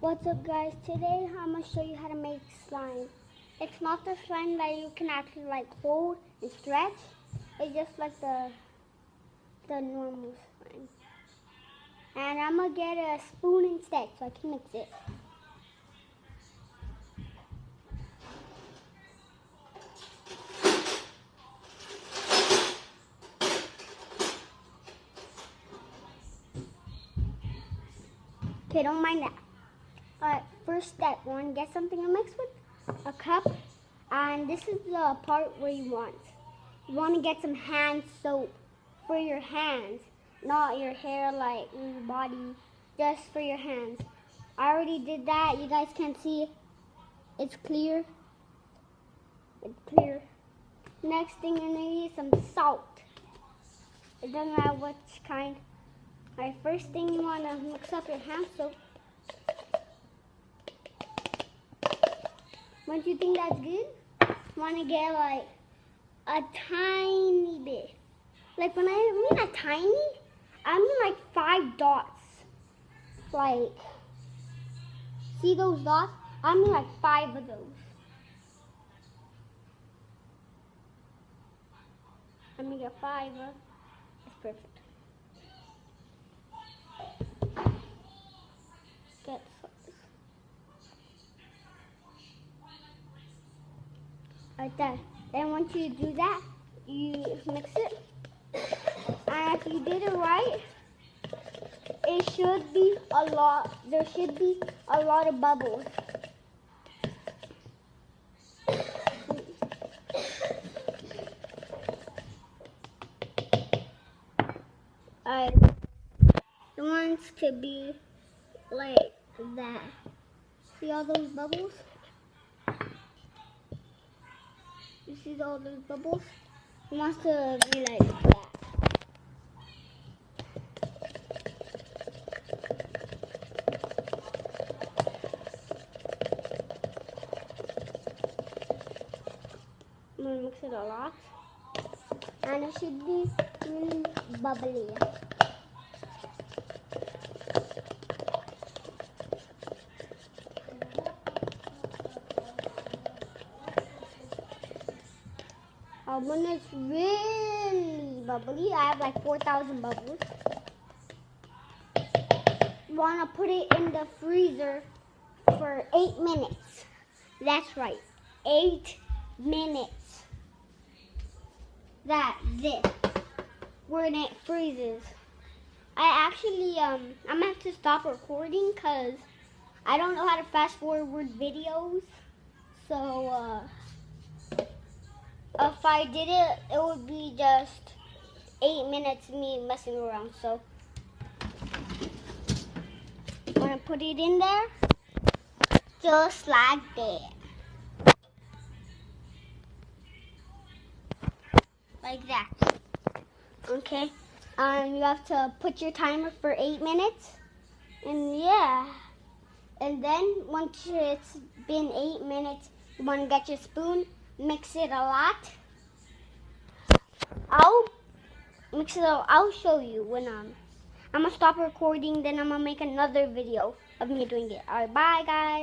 What's up, guys? Today I'm going to show you how to make slime. It's not the slime that you can actually like hold and stretch. It's just like the normal slime. And I'm going to get a spoon instead so I can mix it. Okay, don't mind that. Alright, first step, you want to get something to mix with? A cup. And this is the part where you want. You want to get some hand soap for your hands, not your hair, like your body, just for your hands. I already did that. You guys can see it's clear. It's clear. Next thing you need is some salt. It doesn't matter which kind. Alright, first thing you want to mix up your hand soap. Once you think that's good, you want to get like a tiny bit. Like when I mean a tiny, I mean like 5 dots. Like, see those dots? I mean like 5 of those. Let me get 5. That's perfect. Get like that. Then once you do that, you mix it. And if you did it right, it should be a lot. There should be a lot of bubbles. I want to be like that. See all those bubbles? You see all those bubbles? It wants to be like that. I'm going to mix it a lot. And it should be really bubbly. When it's really bubbly, I have like 4,000 bubbles. You want to put it in the freezer for 8 minutes. That's right, 8 minutes. That's it. When it freezes. I actually, I'm going to have to stop recording because I don't know how to fast forward videos. So, if I did it, it would be just 8 minutes of me messing around. So I'm gonna put it in there, just like that, like that. Okay. You have to put your timer for 8 minutes, and yeah. And then once it's been 8 minutes, you want to get your spoon. Mix it a lot. I'll show you when I'm gonna stop recording, then I'm gonna make another video of me doing it. Alright, bye guys.